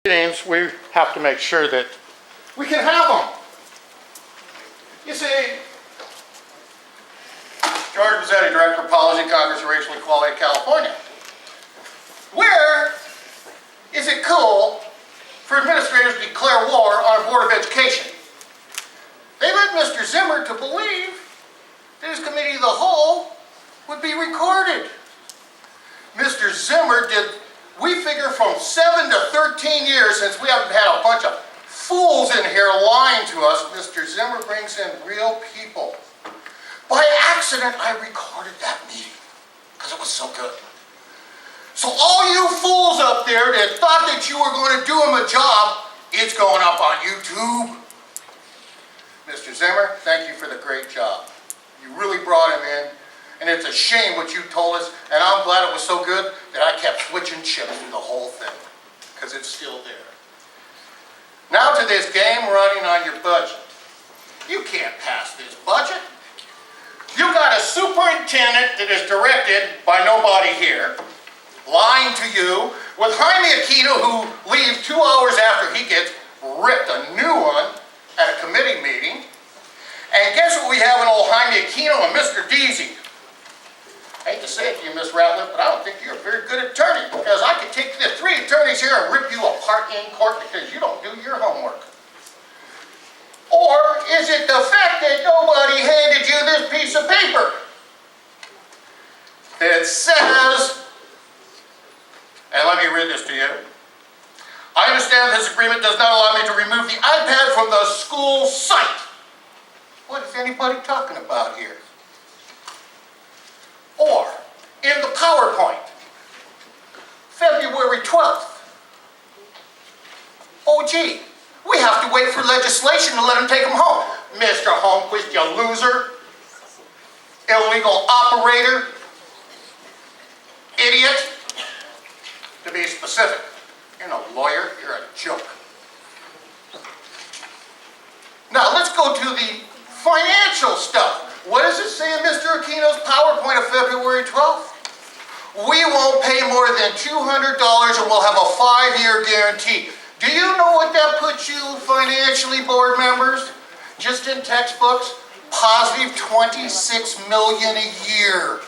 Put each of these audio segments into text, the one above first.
meetings, we have to make sure that we can have them. You see, George Mazzetti, Director of Policy, Congress of Racial Equality of California. Where is it cool for administrators to declare war on a Board of Education? They led Mr. Zimmer to believe that his committee of the whole would be recorded. Mr. Zimmer did, we figure, from 7 to 13 years, since we haven't had a bunch of fools in here lying to us. Mr. Zimmer brings in real people. By accident, I recorded that meeting because it was so good. So all you fools up there that thought that you were going to do him a job, it's going up on YouTube. Mr. Zimmer, thank you for the great job. You really brought him in, and it's a shame what you told us, and I'm glad it was so good that I kept switching chips through the whole thing, because it's still there. Now to this game running on your budget. You can't pass this budget. You got a superintendent that is directed by nobody here, lying to you, with Jaime Aquino, who leaves 2 hours after he gets ripped a new one at a committee meeting. And guess what we have in old Jaime Aquino and Mr. Deasy. I hate to say it to you, Miss Ratliff, but I don't think you're a very good attorney, because I could take the 3 attorneys here and rip you apart in court because you don't do your homework. Or is it the fact that nobody handed you this piece of paper that says, and let me read this to you. I understand this agreement does not allow me to remove the iPad from the school site. What is anybody talking about here? Or, in the PowerPoint, February 12th. Oh gee, we have to wait for legislation to let them take them home. Mr. Holmquist, you loser, illegal operator, idiot. To be specific, you're no lawyer, you're a joke. Now let's go to the financial stuff. What does it say in Mr. Aquino's PowerPoint of February 12th? We won't pay more than $200 and we'll have a 5-year guarantee. Do you know what that puts you financially, board members? Just in textbooks, positive $26 million a year.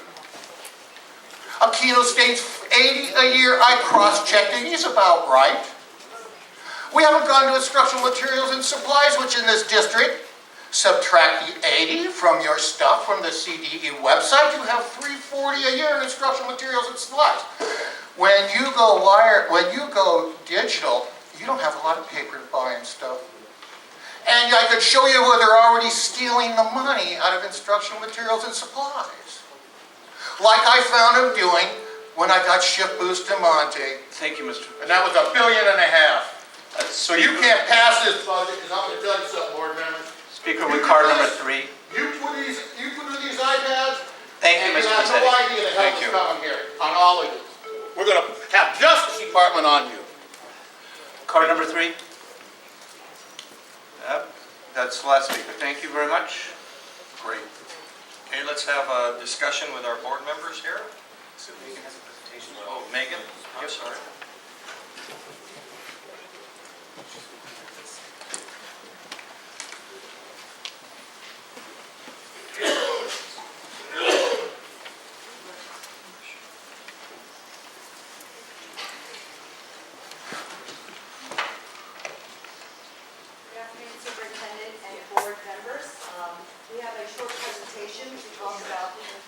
Aquino states $80 a year. I cross-checked it. He's about right. We haven't gone to instructional materials and supplies, which in this district, subtract the 80 from your stuff from the CDE website, you have $340 a year in instructional materials and supplies. When you go digital, you don't have a lot of paper to buy and stuff. And I could show you where they're already stealing the money out of instructional materials and supplies. Like I found them doing when I got Shift Boost to Monte. Thank you, Mr. And that was $1.5 billion. So you can't pass this budget, because I'm going to tell you something, board members. Speaker with card number 3. You put these iPads. Thank you, Mr. And you have no Mazzetti. idea the hell is coming here on all of you. We're going to have Justice Department on you. Card number 3. Yep, that's the last speaker. Thank you very much. Great. Okay, let's have a discussion with our board members here. So Megan has a presentation. Oh, Megan, I'm sorry.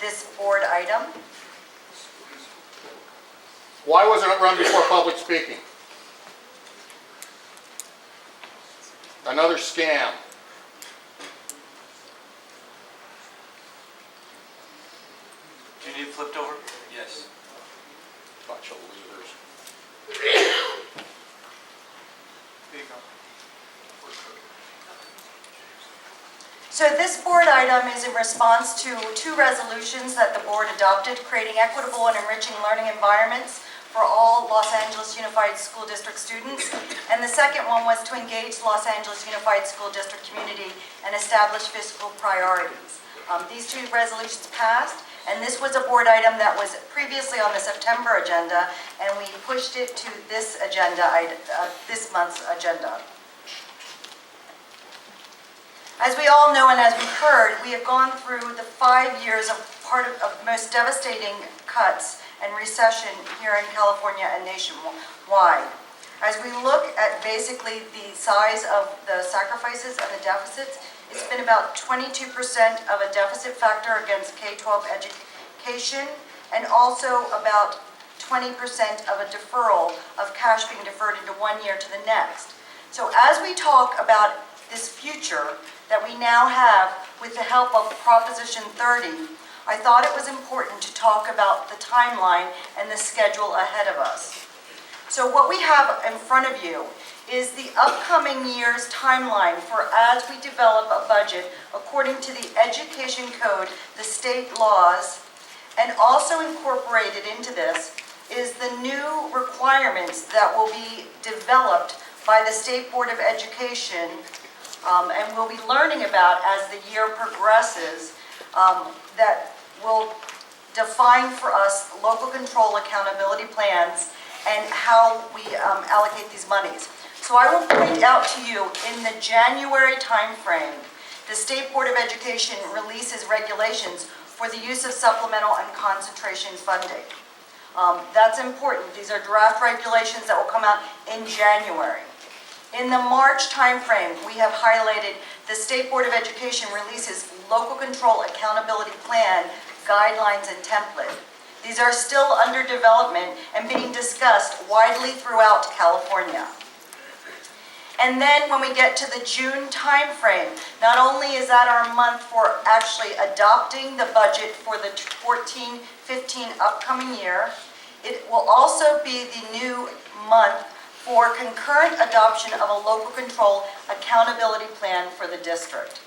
This board item. Why wasn't it run before public speaking? Another scam. Do you need it flipped over? Yes. Bunch of losers. Here you go. So this board item is in response to 2 resolutions that the board adopted, creating equitable and enriching learning environments for all Los Angeles Unified School District students. And the second one was to engage Los Angeles Unified School District community and establish fiscal priorities. These 2 resolutions passed. And this was a board item that was previously on the September agenda, and we pushed it to this agenda, this month's agenda. As we all know and as we heard, we have gone through the 5 years of most devastating cuts and recession here in California and nationwide. As we look at basically the size of the sacrifices and the deficits, it's been about 22% of a deficit factor against K-12 education, and also about 20% of a deferral of cash being deferred into 1 year to the next. So as we talk about this future that we now have with the help of Proposition 30, I thought it was important to talk about the timeline and the schedule ahead of us. So what we have in front of you is the upcoming year's timeline for as we develop a budget according to the Education Code, the state laws, and also incorporated into this is the new requirements that will be developed by the State Board of Education, and we'll be learning about as the year progresses, that will define for us local control accountability plans and how we allocate these monies. So I will point out to you in the January timeframe, the State Board of Education releases regulations for the use of supplemental and concentration funding. That's important. These are draft regulations that will come out in January. In the March timeframe, we have highlighted the State Board of Education releases local control accountability plan guidelines and template. These are still under development and being discussed widely throughout California. And then when we get to the June timeframe, not only is that our month for actually adopting the budget for the 14-15 upcoming year, it will also be the new month for concurrent adoption of a local control accountability plan for the district.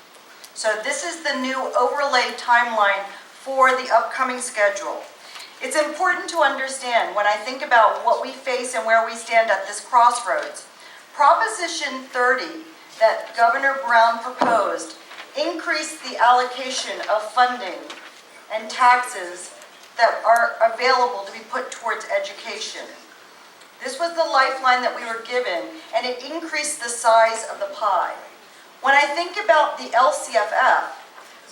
So this is the new overlay timeline for the upcoming schedule. It's important to understand when I think about what we face and where we stand at this crossroads. Proposition 30 that Governor Brown proposed increased the allocation of funding and taxes that are available to be put towards education. This was the lifeline that we were given, and it increased the size of the pie. When I think about the LCFF,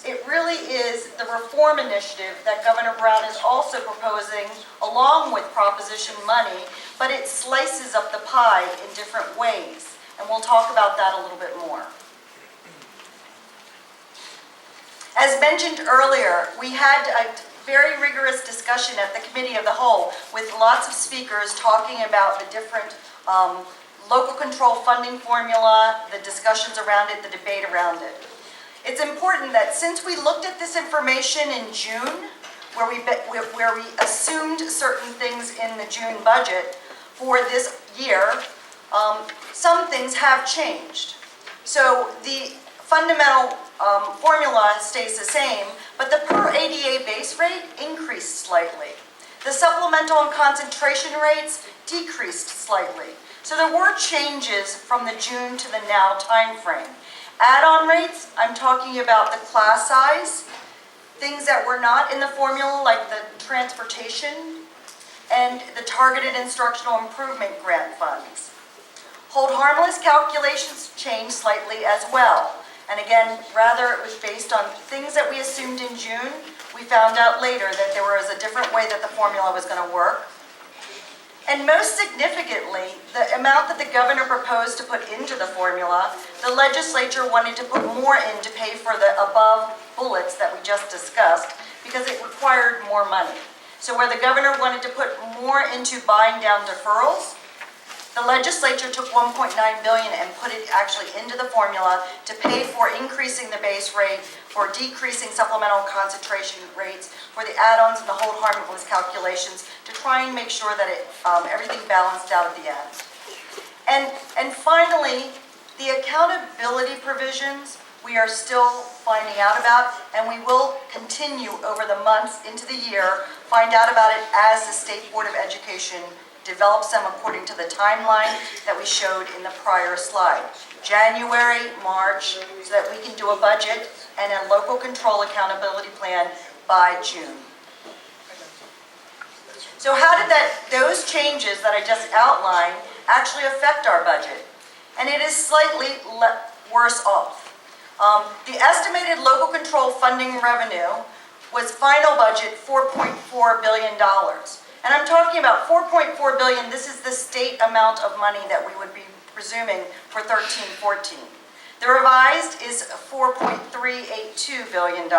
it really is the reform initiative that Governor Brown is also proposing along with proposition money, but it slices up the pie in different ways, and we'll talk about that a little bit more. As mentioned earlier, we had a very rigorous discussion at the Committee of the Whole with lots of speakers talking about the different local control funding formula, the discussions around it, the debate around it. It's important that since we looked at this information in June, where we assumed certain things in the June budget for this year, some things have changed. So the fundamental formula stays the same, but the per ADA base rate increased slightly. The supplemental and concentration rates decreased slightly. So there were changes from the June to the now timeframe. Add-on rates, I'm talking about the class size, things that were not in the formula like the transportation and the targeted instructional improvement grant funds. Hold harmless calculations changed slightly as well. And again, rather it was based on things that we assumed in June. We found out later that there was a different way that the formula was going to work. And most significantly, the amount that the governor proposed to put into the formula, the legislature wanted to put more in to pay for the above bullets that we just discussed because it required more money. So where the governor wanted to put more into buying down deferrals, the legislature took $1.9 billion and put it actually into the formula to pay for increasing the base rate, for decreasing supplemental concentration rates, for the add-ons and the hold harmless calculations to try and make sure that everything balanced out at the end. And finally, the accountability provisions we are still finding out about, and we will continue over the months into the year, find out about it as the State Board of Education develops them according to the timeline that we showed in the prior slide. January, March, so that we can do a budget and a local control accountability plan by June. So how did those changes that I just outlined actually affect our budget? And it is slightly worse off. The estimated local control funding revenue was final budget $4.4 billion. And I'm talking about $4.4 billion, this is the state amount of money that we would be presuming for 13-14. The revised is $4.382 billion,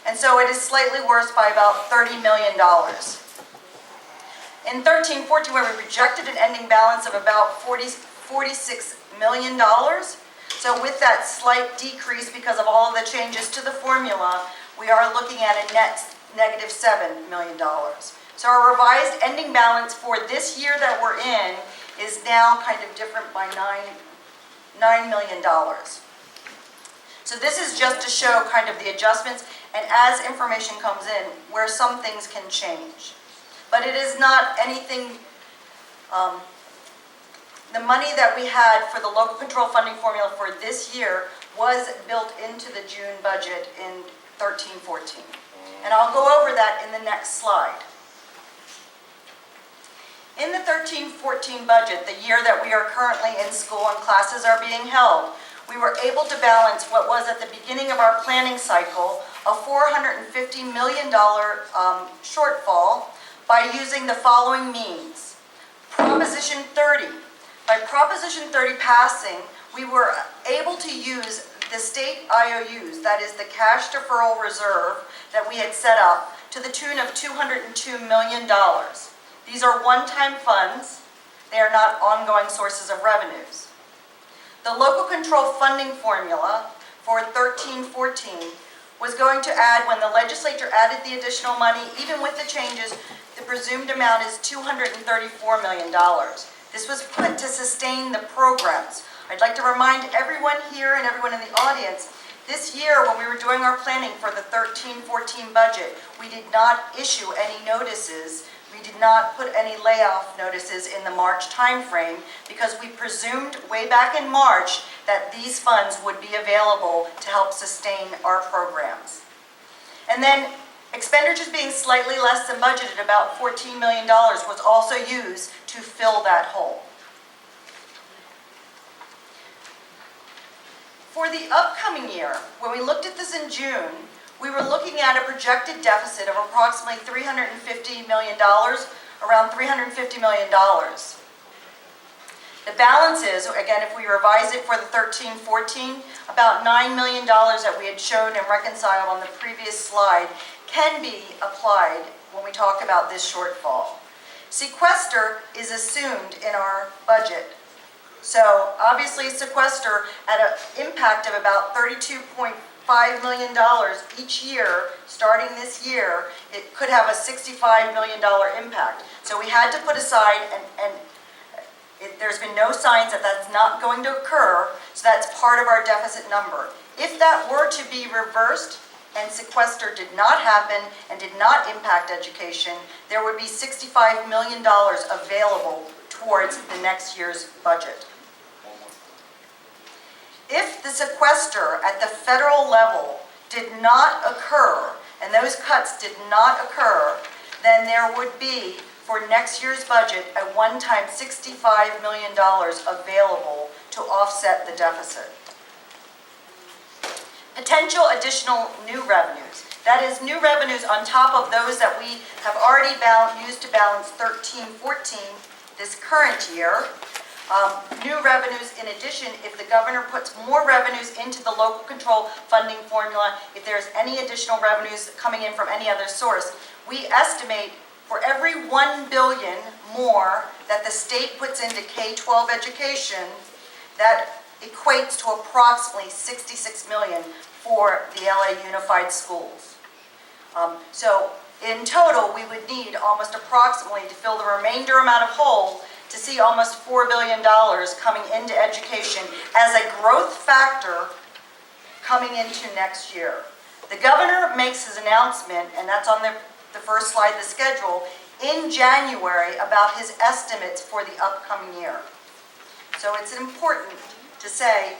and so it is slightly worse by about $30 million. In 13-14, where we projected an ending balance of about $46 million, so with that slight decrease because of all of the changes to the formula, we are looking at a net negative $7 million. So our revised ending balance for this year that we're in is now kind of different by $9 million. So this is just to show kind of the adjustments, and as information comes in, where some things can change. But it is not anything, the money that we had for the local control funding formula for this year was built into the June budget in 13-14. And I'll go over that in the next slide. In the 13-14 budget, the year that we are currently in school and classes are being held, we were able to balance what was at the beginning of our planning cycle a $450 million shortfall by using the following means. Proposition 30. By Proposition 30 passing, we were able to use the state IOUs, that is the cash deferral reserve that we had set up, to the tune of $202 million. These are one-time funds. They are not ongoing sources of revenues. The local control funding formula for 13-14 was going to add, when the legislature added the additional money, even with the changes, the presumed amount is $234 million. This was put to sustain the programs. I'd like to remind everyone here and everyone in the audience, this year when we were doing our planning for the 13-14 budget, we did not issue any notices. We did not put any layoff notices in the March timeframe because we presumed way back in March that these funds would be available to help sustain our programs. And then expenditures being slightly less than budgeted, about $14 million, was also used to fill that hole. For the upcoming year, when we looked at this in June, we were looking at a projected deficit of approximately $350 million, around $350 million. The balance is, again, if we revise it for the 13-14, about $9 million that we had shown and reconciled on the previous slide can be applied when we talk about this shortfall. Sequester is assumed in our budget. So obviously sequester at an impact of about $32.5 million each year, starting this year, it could have a $65 million impact. So we had to put aside, and there's been no signs that that's not going to occur, so that's part of our deficit number. If that were to be reversed and sequester did not happen and did not impact education, there would be $65 million available towards the next year's budget. If the sequester at the federal level did not occur, and those cuts did not occur, then there would be, for next year's budget, a one-time $65 million available to offset the deficit. Potential additional new revenues. That is, new revenues on top of those that we have already used to balance 13-14 this current year. New revenues in addition, if the governor puts more revenues into the local control funding formula, if there's any additional revenues coming in from any other source, we estimate for every $1 billion more that the state puts into K-12 education, that equates to approximately $66 million for the LA Unified Schools. So in total, we would need almost approximately, to fill the remainder amount of hole, to see almost $4 billion coming into education as a growth factor coming into next year. The governor makes his announcement, and that's on the first slide, the schedule, in January about his estimates for the upcoming year. So it's important to say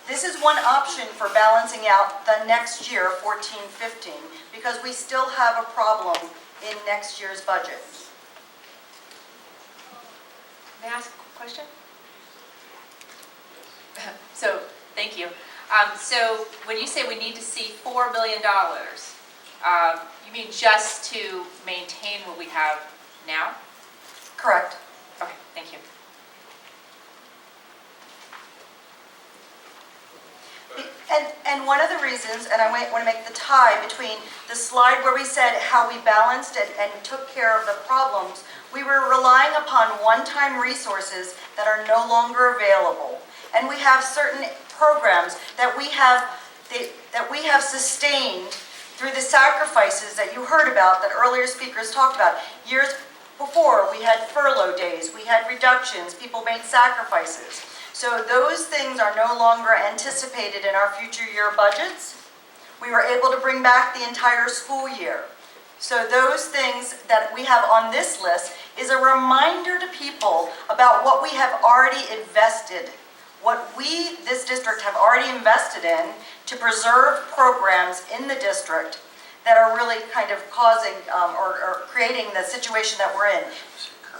this is one option for balancing out the next year, 14-15, because we still have a problem in next year's budget. May I ask a question? So, thank you. So, when you say we need to see $4 million, you mean just to maintain what we have now? Correct. Okay, thank you. And one of the reasons, and I want to make the tie between the slide where we said how we balanced it and took care of the problems, we were relying upon one-time resources that are no longer available. And we have certain programs that we have sustained through the sacrifices that you heard about, that earlier speakers talked about. Years before, we had furlough days, we had reductions, people made sacrifices. So those things are no longer anticipated in our future year budgets. We were able to bring back the entire school year. So those things that we have on this list is a reminder to people about what we have already invested, what we, this district, have already invested in to preserve programs in the district that are really kind of causing or creating the situation that we're in.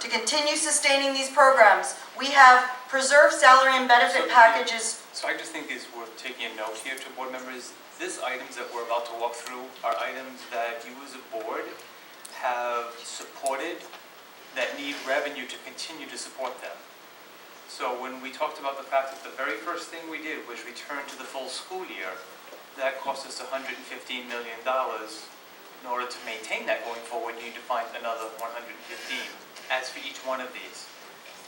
To continue sustaining these programs, we have preserved salary and benefit packages. So I just think it's worth taking a note here to board members. These items that we're about to walk through are items that you as a board have supported that need revenue to continue to support them. So when we talked about the fact that the very first thing we did was return to the full school year, that cost us $115 million. In order to maintain that going forward, you need to find another 115. As for each one of these,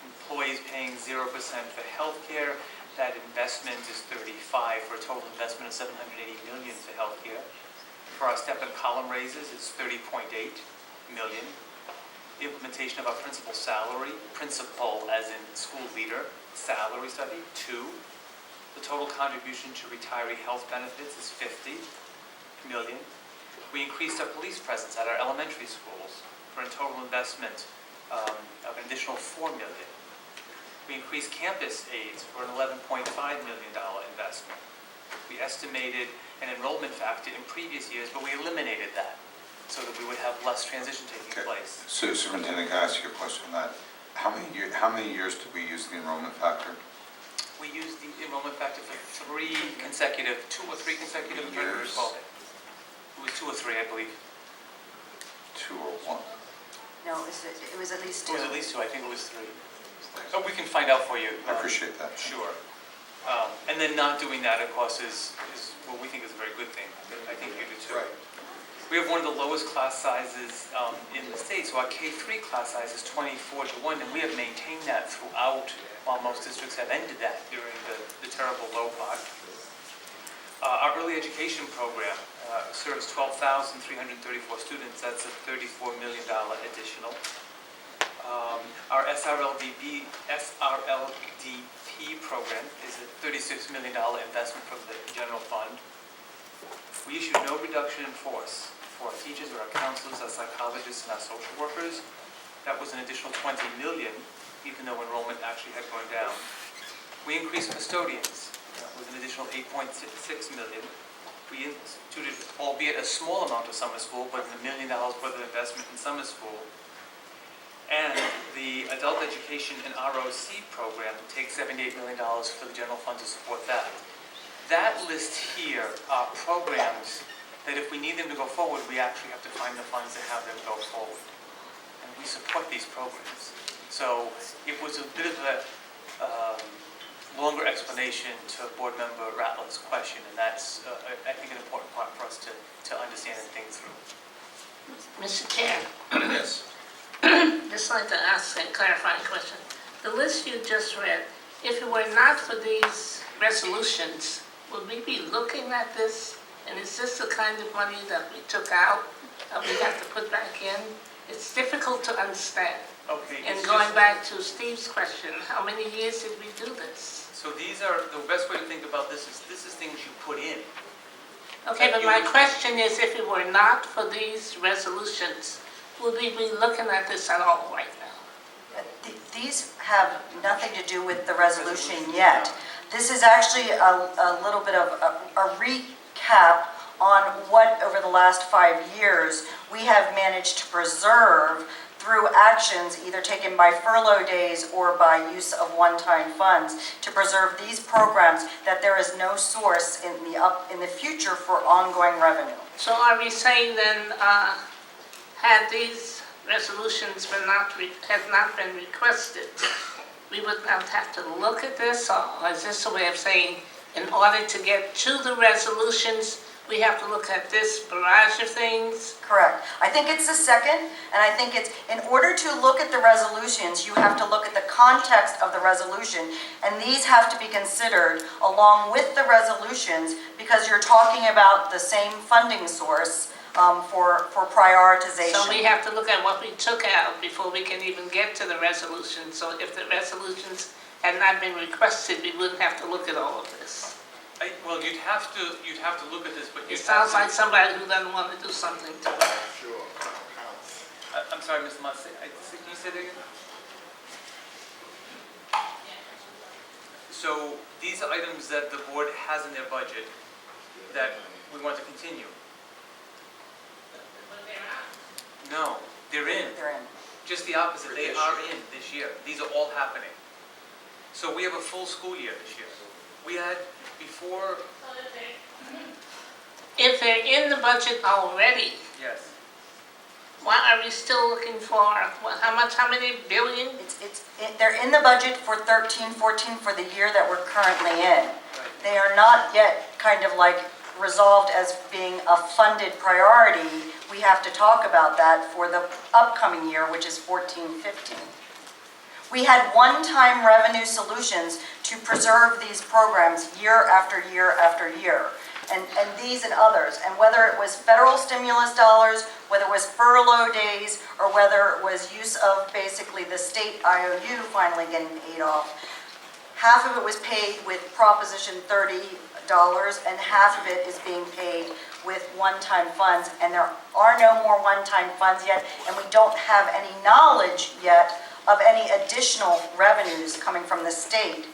employees paying 0% for healthcare, that investment is 35 for a total investment of 780 million for healthcare. For our step and column raises, it's 30.8 million. The implementation of our principal salary, principal as in school leader, salary study, 2. The total contribution to retiree health benefits is 50 million. We increased our police presence at our elementary schools for a total investment of an additional 4 million. We increased campus aids for an $11.5 million investment. We estimated an enrollment factor in previous years, but we eliminated that so that we would have less transition taking place. So Superintendent, can I ask you a question on that? How many years did we use the enrollment factor? We used the enrollment factor for 2 or 3 consecutive, Years. It was 2 or 3, I believe. 2 or 1? No, it was at least It 2. was at least 2, I think it was 3. But we can find out for you. I appreciate that. Sure. And then not doing that, of course, is what we think is a very good thing. I think you do too. Right. We have one of the lowest class sizes in the state, so our K-3 class size is 24:1, and we have maintained that throughout, while most districts have ended that during the terrible low part. Our early education program serves 12,334 students. That's a $34 million additional. Our SRLDP program is a $36 million investment from the general fund. We issued no reduction in force for our teachers or our counselors, our psychologists, and our social workers. That was an additional $20 million, even though enrollment actually had gone down. We increased custodians. That was an additional $8.6 million. We instituted, albeit a small amount of summer school, but $1 million worth of investment in summer school. And the adult education and ROC program takes $78 million for the general fund to support that. That list here are programs that if we need them to go forward, we actually have to find the funds to have them go forward. And we support these programs. So it was a bit of a longer explanation to Board Member Ratliff's question, and that's, I think, an important part for us to understand and think through. Mr. Chair, Yes. just like to ask a clarifying question. The list you just read, if it were not for these resolutions, would we be looking at this? And is this the kind of money that we took out, that we have to put back in? It's difficult to understand. Okay. And it's going just- back to Steve's question, how many years did we do this? So these are, the best way to think about this is things you put in. Okay, but my question is, if it were not for these resolutions, would we be looking at this at all right now? These have nothing to do with the resolution yet. This is actually a little bit of a recap on what, over the last 5 years, we have managed to preserve through actions either taken by furlough days or by use of one-time funds to preserve these programs, that there is no source in the future for ongoing revenue. So are we saying then, had these resolutions had not been requested, we would not have to look at this? Or is this a way of saying, in order to get to the resolutions, we have to look at this barrage of things? Correct. I think it's the second, and I think it's, in order to look at the resolutions, you have to look at the context of the resolution, and these have to be considered along with the resolutions, because you're talking about the same funding source for prioritization. So we have to look at what we took out before we can even get to the resolution. So if the resolutions had not been requested, we wouldn't have to look at all of this. Well, you'd have to look at this, but It you'd sounds have like somebody who doesn't want to do something to it. I'm sorry, Mr. Mott, can you say that again? So these are items that the board has in their budget that we want to continue. No, they're in. They're in. Just the opposite, they are in this year. These are all happening. So we have a full school year this year. We had before, If they're in the budget already, yes, why are we still looking for, how many billion? They're in the budget for 13-14 for the year that we're currently in. right. They are not yet kind of like resolved as being a funded priority. We have to talk about that for the upcoming year, which is 14-15. We had one-time revenue solutions to preserve these programs year after year after year, and these and others. And whether it was federal stimulus dollars, whether it was furlough days, or whether it was use of basically the state IOU finally getting paid off, half of it was paid with Proposition 30 dollars, and half of it is being paid with one-time funds. And there are no more one-time funds yet, and we don't have any knowledge yet of any additional revenues coming from the state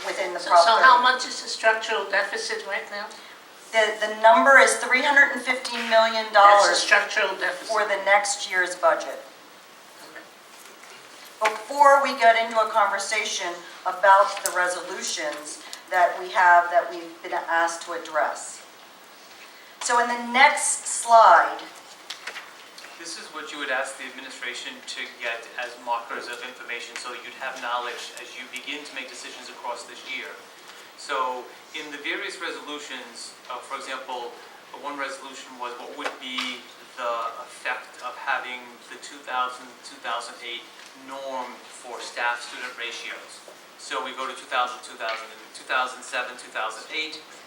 within the So Prop 30. how much is the structural deficit right now? The number is $315 million That's the structural deficit. for the next year's budget. Before we get into a conversation about the resolutions that we've been asked to address. So in the next slide, This is what you would ask the administration to get as markers of information so that you'd have knowledge as you begin to make decisions across this year. So in the various resolutions, for example, one resolution was what would be the effect of having the 2000-2008 norm for staff-student ratios. So we go to 2007, 2008,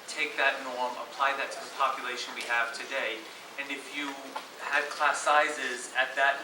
take that norm, apply that to the population we have today, and if you had class sizes at that